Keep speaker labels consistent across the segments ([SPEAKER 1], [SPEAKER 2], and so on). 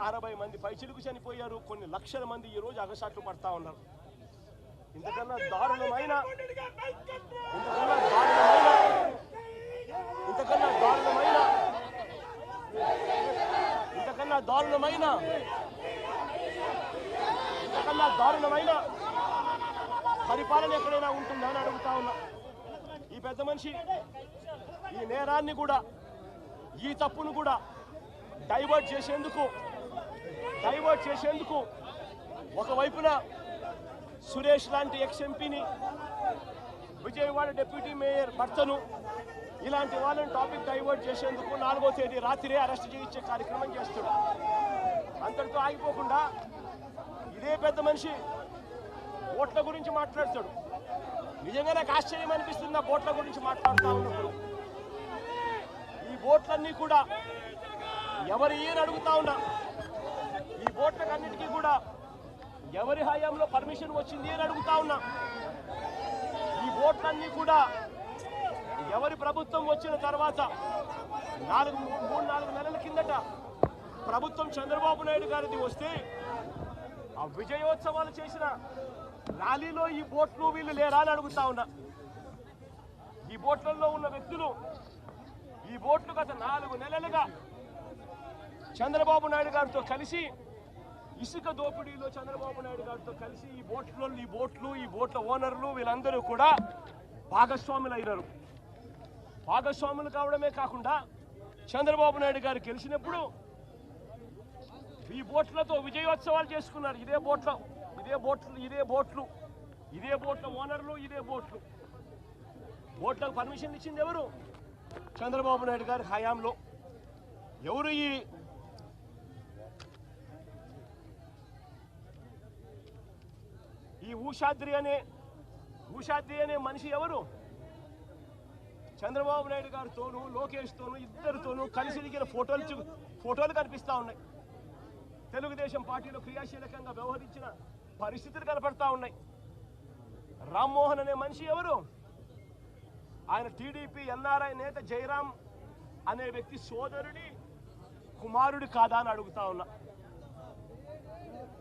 [SPEAKER 1] 60 మంది పైచిలుకు చనిపోయారు, కొన్ని లక్షల మంది ఈ రోజు అగసాట్లు పడతా ఉన్నారు. ఇంతకన్నా దారుణమైన పరిపాలన ఎక్కడైనా ఉంటుందా అని అడుగుతా ఉన్నా. ఈ పెద్ద మనిషి ఈ నేరాన్ని కూడా, ఈ తప్పును కూడా డైవర్ట్ చేసేందుకు ఒకవైపున సురేష్ లాంటి ఎక్స్-ఎంపీని, విజయవాడ డిప్యూటీ మేయర్ భర్తను, ఇలాంటి వాళ్ళని టాపిక్ డైవర్ట్ చేసేందుకు 4వ తేదీ రాత్రే అరెస్ట్ చేయించే కార్యక్రమం చేస్తాడు. అంతటితో ఆగిపోకుండా ఇదే పెద్ద మనిషి ఓట్ల గురించి మాట్లాడతాడు. నిజంగా నాకు ఆశ్చర్యం అనిపిస్తుంది ఆ ఓట్ల గురించి మాట్లాడుతూ ఉన్నప్పుడు. ఈ ఓట్లన్నీ కూడా ఎవరు ఏని అడుగుతా ఉన్నా, ఈ ఓట్లకన్నిటికీ కూడా ఎవరి హయాంలో పర్మిషన్ వచ్చింది అని అడుగుతా ఉన్నా. ఈ ఓట్లన్నీ కూడా ఎవరి ప్రభుత్వం వచ్చిన తర్వాత 3-4 నెలల కిందట ప్రభుత్వం చంద్రబాబు నాయుడు గారిది వస్తే ఆ విజయోత్సవాలు చేసిన ర్యాలీలో ఈ ఓట్లు వీళ్ళు లేరా అని అడుగుతా ఉన్నా. ఈ ఓట్లలో ఉన్న వ్యక్తులు, ఈ ఓట్లు గత 4 నెలలుగా చంద్రబాబు నాయుడు గారితో కలిసి ఇసుక దోపిడీలో చంద్రబాబు నాయుడు గారితో కలిసి ఈ బోట్ల ఓనర్లు వీళ్ళందరూ కూడా భాగస్వాములు అయినారు. భాగస్వాములు కావడమే కాకుండా చంద్రబాబు నాయుడు గారు గెలిచినప్పుడు ఈ బోట్లతో విజయోత్సవాలు చేసుకున్నారు. ఇదే బోట్ల ఓనర్లు, ఇదే బోట్లకు పర్మిషన్ ఇచ్చింది ఎవరు? చంద్రబాబు నాయుడు గారి హయాంలో. ఎవరు ఈ ఊషాద్రి అనే మనిషి ఎవరు? చంద్రబాబు నాయుడు గారితోనూ లోకేష్తోనూ ఇద్దరితోనూ కలిసి దిగిన ఫోటోలు కనిపిస్తూ ఉన్నాయి. తెలుగుదేశం పార్టీలో క్రియాశీలకంగా వ్యవహరించిన పరిస్థితులు కనపడతా ఉన్నాయి. రామ్మోహన్ అనే మనిషి ఎవరు? ఆయన టీడీపీ ఎన్ఆర్ఐ నేత జయరాం అనే వ్యక్తి సోదరుడి కుమారుడు కాదా అని అడుగుతా ఉన్నా.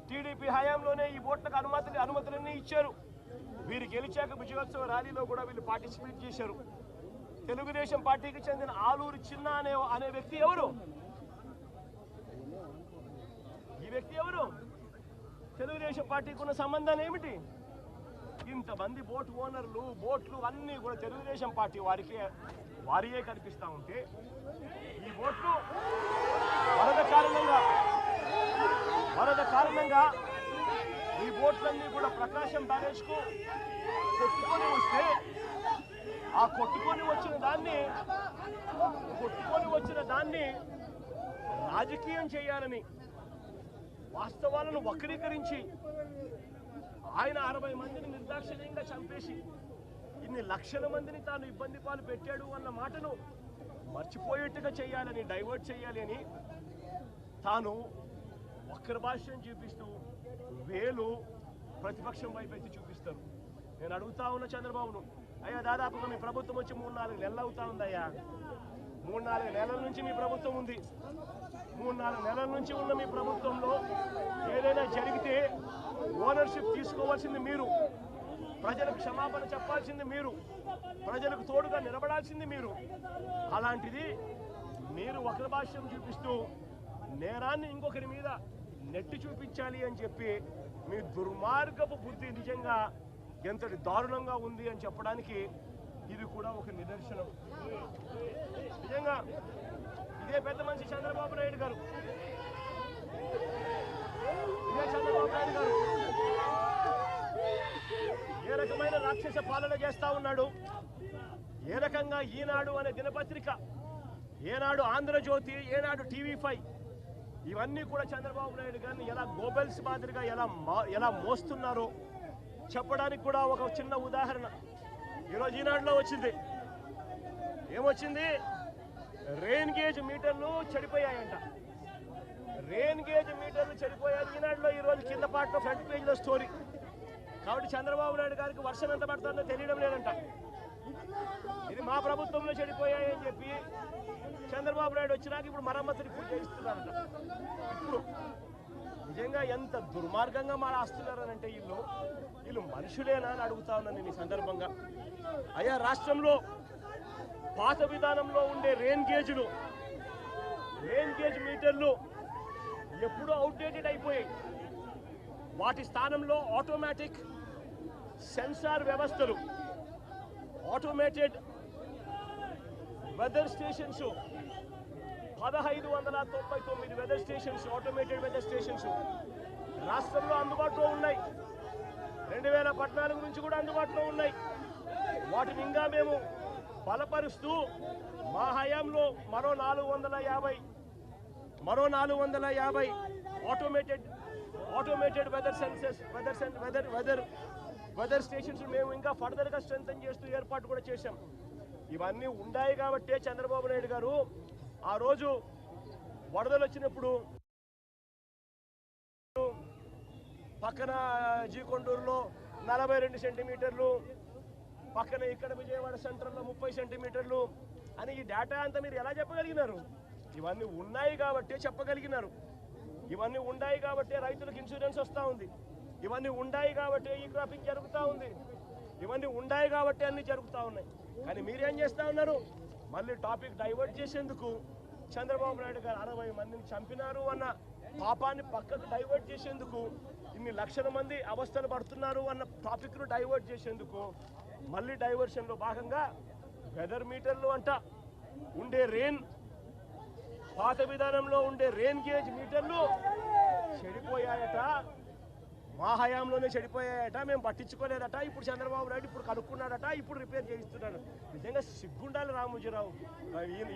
[SPEAKER 1] టీడీపీ హయాంలోనే ఈ ఓట్లకు అనుమతులన్నీ ఇచ్చారు. వీరు గెలిచాక విజయోత్సవ ర్యాలీలో కూడా వీళ్ళు పార్టిసిపేట్ చేశారు. తెలుగుదేశం పార్టీకి చెందిన ఆలూరు చిన్న అనే వ్యక్తి ఎవరు? ఈ వ్యక్తి ఎవరు? తెలుగుదేశం పార్టీకి ఉన్న సంబంధాలు ఏమిటి? ఇంతమంది బోట్ ఓనర్లు, బోట్లు అన్నీ కూడా తెలుగుదేశం పార్టీ వారియే కనిపిస్తూ ఉంటే, ఈ బోట్లు వరద కారణంగా ఈ బోట్లన్నీ కూడా ప్రకాశం బ్యారేజ్కు కొట్టుకొని వస్తే, ఆ కొట్టుకొని వచ్చిన దాన్ని రాజకీయం చేయాలని, వాస్తవాలను వక్రీకరించి ఆయన 60 మందిని నిర్దాక్షిణ్యంగా చంపేసి ఇన్ని లక్షల మందిని తాను ఇబ్బంది పాలు పెట్టాడు అన్న మాటను మర్చిపోయేట్టుగా చేయాలని, డైవర్ట్ చేయాలి అని తాను వక్ర భాష్యం చూపిస్తూ వేలు ప్రతిపక్షం వైపు ఎత్తి చూపిస్తారు. నేను అడుగుతా ఉన్న చంద్రబాబును, అయ్యా దాదాపుగా మీ ప్రభుత్వం వచ్చి 3-4 నెలలు అవుతా ఉందయ్యా. 3-4 నెలల నుంచి మీ ప్రభుత్వం ఉంది. 3-4 నెలల నుంచి ఉన్న మీ ప్రభుత్వంలో ఏదైనా జరిగితే ఓనర్షిప్ తీసుకోవాల్సింది మీరు, ప్రజలకు క్షమాపణ చెప్పాల్సింది మీరు, ప్రజలకు తోడుగా నిలబడాల్సింది మీరు. అలాంటిది మీరు వక్ర భాష్యం చూపిస్తూ నేరాన్ని ఇంకొకరి మీద నెట్టి చూపించాలి అని చెప్పి మీ దుర్మార్గపు బుద్ధి నిజంగా ఎంతటి దారుణంగా ఉంది అని చెప్పడానికి ఇది కూడా ఒక నిదర్శనం. నిజంగా ఇదే పెద్ద మనిషి చంద్రబాబు నాయుడు గారు, ఏ రకమైన రాక్షస పాలన చేస్తా ఉన్నాడు, ఏ రకంగా ఈనాడు అనే దినపత్రిక, ఏనాడు ఆంధ్రజ్యోతి, ఏనాడు TV5 ఇవన్నీ కూడా చంద్రబాబు నాయుడు గారిని ఎలా గోబెల్స్ మాదిరిగా ఎలా మోస్తున్నారో చెప్పడానికి కూడా ఒక చిన్న ఉదాహరణ ఈరోజు ఈనాడులో వచ్చింది. ఏమొచ్చింది? రెయిన్ గేజ్ మీటర్లు చెడిపోయాయంట. రెయిన్ గేజ్ మీటర్లు చెడిపోయాయి ఈనాడులో ఈరోజు కింద పాటలో ఫ్రంట్ పేజీలో స్టోరీ. కాబట్టి చంద్రబాబు నాయుడు గారికి వర్షం ఎంత పడుతుందో తెలియడం లేదంట. ఇది మా ప్రభుత్వంలో చెడిపోయాయని చెప్పి చంద్రబాబు నాయుడు వచ్చినాక ఇప్పుడు మరమ్మతులు పూర్తి చేయిస్తున్నారంట. ఇప్పుడు నిజంగా ఎంత దుర్మార్గంగా మారాస్తున్నారనంటే వీళ్ళు మనుషులేనా అని అడుగుతా ఉన్నాను నేను ఈ సందర్భంగా. అయ్యా, రాష్ట్రంలో పాత విధానంలో ఉండే రెయిన్ గేజ్ మీటర్లు ఎప్పుడూ అవుట్డేటెడ్ అయిపోయాయి. వాటి స్థానంలో ఆటోమేటిక్ సెన్సార్ వ్యవస్థలు, automated weather stations, 1599 weather stations, automated weather stations రాష్ట్రంలో అందుబాటులో ఉన్నాయి. 2014 నుంచి కూడా అందుబాటులో ఉన్నాయి. వాటిని ఇంకా మేము బలపరుస్తూ మా హయాంలో మరో 450 ఆటోమేటెడ్ వెదర్ స్టేషన్స్ మేము ఇంకా ఫర్దర్గా స్ట్రెంథెన్ చేస్తూ ఏర్పాటు కూడా చేశాం. ఇవన్నీ ఉన్నాయి కాబట్టే చంద్రబాబు నాయుడు గారు ఆ రోజు వరదలు వచ్చినప్పుడు పక్కన జీకొండూరులో 42 సెంటీమీటర్లు, పక్కన ఇక్కడ విజయవాడ సెంటర్లో 30 సెంటీమీటర్లు అని ఈ డేటా అంతా మీరు ఎలా చెప్పగలిగినారు? ఇవన్నీ ఉన్నాయి కాబట్టి చెప్పగలిగినారు. ఇవన్నీ ఉన్నాయి కాబట్టి రైతులకు ఇన్సూరెన్స్ వస్తూ ఉంది. ఇవన్నీ ఉన్నాయి కాబట్టి ఈ క్రాపింగ్ జరుగుతూ ఉంది. ఇవన్నీ ఉన్నాయి కాబట్టి అన్నీ జరుగుతూ ఉన్నాయి. కానీ మీరేం చేస్తూ ఉన్నారు? మళ్ళీ టాపిక్ డైవర్ట్ చేసేందుకు చంద్రబాబు నాయుడు గారు 60 మందిని చంపినారు అన్న పాపాన్ని పక్కకు డైవర్ట్ చేసేందుకు, ఇన్ని లక్షల మంది అవస్థలు పడుతున్నారు అన్న టాపిక్ను డైవర్ట్ చేసేందుకు మళ్ళీ డైవర్షన్లో భాగంగా వెదర్ మీటర్లు అంట ఉండే పాత విధానంలో ఉండే రెయిన్ గేజ్ మీటర్లు చెడిపోయాయట, మా హయాంలోనే చెడిపోయాయట, మేము పట్టించుకోలేదట. ఇప్పుడు చంద్రబాబు నాయుడు ఇప్పుడు కనుక్కున్నాడట, ఇప్పుడు రిపేర్ చేయిస్తున్నాడు. నిజంగా సిగ్గుండాలి రామోజీరావు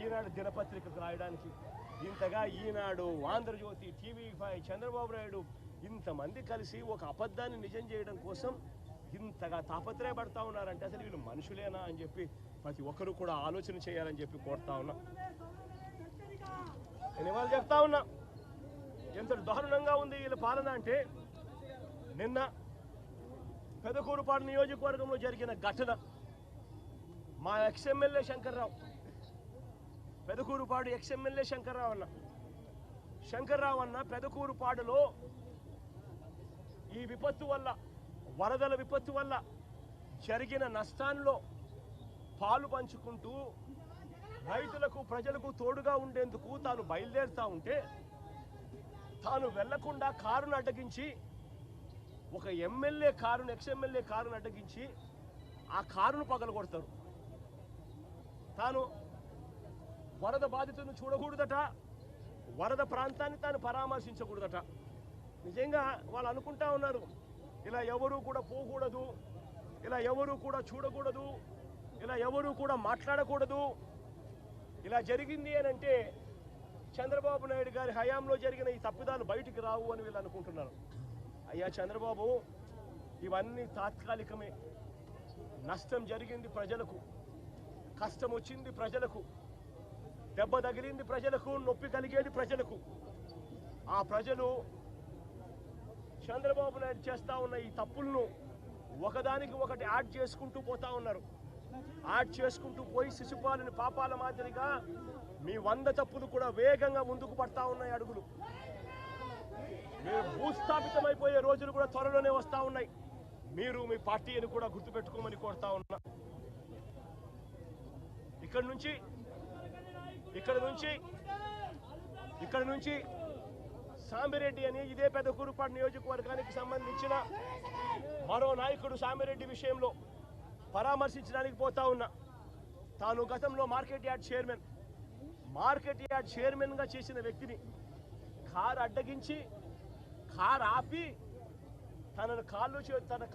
[SPEAKER 1] ఈనాడు దినపత్రికకు రాయడానికి. ఇంతగా ఈనాడు, ఆంధ్రజ్యోతి, TV5, చంద్రబాబు నాయుడు ఇంతమంది కలిసి ఒక అబద్ధాన్ని నిజం చేయడం కోసం ఇంతగా తాపత్రయపడతా ఉన్నారంటే అసలు వీళ్ళు మనుషులేనా అని చెప్పి ప్రతి ఒక్కరూ కూడా ఆలోచన చేయాలని చెప్పి కోరుతా ఉన్నా. నేను ఇవాళ చెప్తా ఉన్నా, ఎంత దారుణంగా ఉంది వీళ్ళ పాలన అంటే, నిన్న పెదకూరుపాడు నియోజకవర్గంలో జరిగిన ఘటన, మా ఎక్స్ఎమ్మెల్యే శంకర్రావు, పెదకూరుపాడు ఎక్స్ఎమ్మెల్యే శంకర్రావు అన్న పెదకూరుపాడులో ఈ విపత్తు వల్ల, వరదల విపత్తు వల్ల జరిగిన నష్టాల్లో పాలు పంచుకుంటూ రైతులకు, ప్రజలకు తోడుగా ఉండేందుకు తాను బయలుదేరుతా ఉంటే తాను వెళ్లకుండా కారును అడ్డగించి, ఒక ఎక్స్ఎమ్మెల్యే కారును అడ్డగించి ఆ కారును పగలగొడతారు. తాను వరద బాధితులను చూడకూడదట, వరద ప్రాంతాన్ని తాను పరామర్శించకూడదట. నిజంగా వాళ్ళు అనుకుంటా ఉన్నారు, ఇలా ఎవరూ కూడా పోకూడదు, ఇలా ఎవరూ కూడా చూడకూడదు, ఇలా ఎవరూ కూడా మాట్లాడకూడదు. ఇలా జరిగింది అని అంటే చంద్రబాబు నాయుడు గారి హయాంలో జరిగిన ఈ తప్పిదాలు బయటికి రావు అని వీళ్ళు అనుకుంటున్నారు. అయ్యా చంద్రబాబు, ఇవన్నీ తాత్కాలికమే. నష్టం జరిగింది ప్రజలకు, కష్టం వచ్చింది ప్రజలకు, దెబ్బ తగిలింది ప్రజలకు, నొప్పి కలిగేది ప్రజలకు. ఆ ప్రజలు చంద్రబాబు నాయుడు చేస్తూ ఉన్న ఈ తప్పులను ఒకదానికి ఒకటి యాడ్ చేసుకుంటూ పోతా ఉన్నారు. యాడ్ చేసుకుంటూ పోయి శిశుపాలని పాపాల మాదిరిగా మీ 100 తప్పులు కూడా వేగంగా ముందుకు పడతా ఉన్నాయి అడుగులు. మీరు భూస్థాపితమైపోయే రోజులు కూడా త్వరలోనే వస్తూ ఉన్నాయి. మీరు మీ పార్టీని కూడా గుర్తుపెట్టుకోమని కోరుతా ఉన్నా. ఇక్కడ నుంచి సామిరెడ్డి అని ఇదే పెదకూరుపాడు నియోజకవర్గానికి సంబంధించిన మరో నాయకుడు సామిరెడ్డి విషయంలో పరామర్శించడానికి పోతా ఉన్నా. తాను గతంలో మార్కెట్ యార్డ్ చైర్మన్గా చేసిన వ్యక్తిని కారు అడ్డగించి, కారు ఆపి తన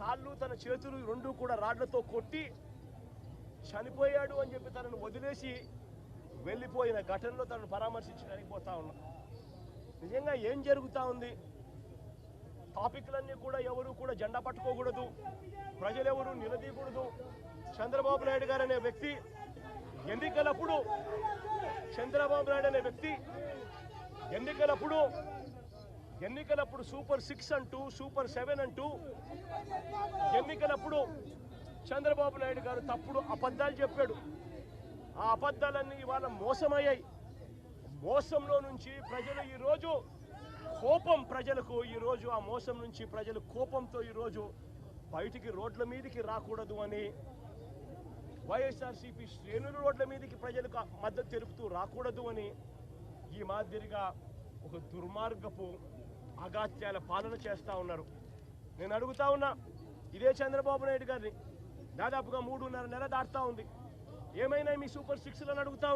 [SPEAKER 1] కాళ్ళు తన చేతులు రెండూ కూడా రాడ్లతో కొట్టి చనిపోయాడు అని చెప్పి తనను వదిలేసి వెళ్ళిపోయిన ఘటనలో తనను పరామర్శించడానికి పోతా ఉన్నా. నిజంగా ఏం జరుగుతూ ఉంది? టాపిక్లన్నీ కూడా ఎవరు కూడా జెండా పట్టుకోకూడదు, ప్రజలెవరూ నిలదీయకూడదు. చంద్రబాబు నాయుడు గారు అనే వ్యక్తి ఎన్నికలప్పుడు సూపర్ 6 అంటూ, సూపర్ 7 అంటూ ఎన్నికలప్పుడు చంద్రబాబు నాయుడు గారు తప్పుడు అబద్ధాలు చెప్పాడు. ఆ అబద్ధాలన్నీ ఇవాళ మోసమయ్యాయి. మోసంలో నుంచి ప్రజలు ఈరోజు కోపం ప్రజలకు ఈరోజు ఆ మోసం నుంచి ప్రజలు కోపంతో ఈరోజు బయటికి రోడ్ల మీదకి రాకూడదు అని వైఎస్ఆర్సీపీ శ్రేణులు రోడ్ల మీదకి ప్రజలకు మద్దతు తెలుపుతూ రాకూడదు అని ఈ మాదిరిగా ఒక దుర్మార్గపు అగాత్యాల పాలన చేస్తూ ఉన్నారు. నేను అడుగుతా ఉన్నా ఇదే చంద్రబాబు నాయుడు గారిని, దాదాపుగా 3.5 నెలలు దాటుతా ఉంది, ఏమైనా మీ సూపర్ 6 అని అడుగుతా ఉన్నా.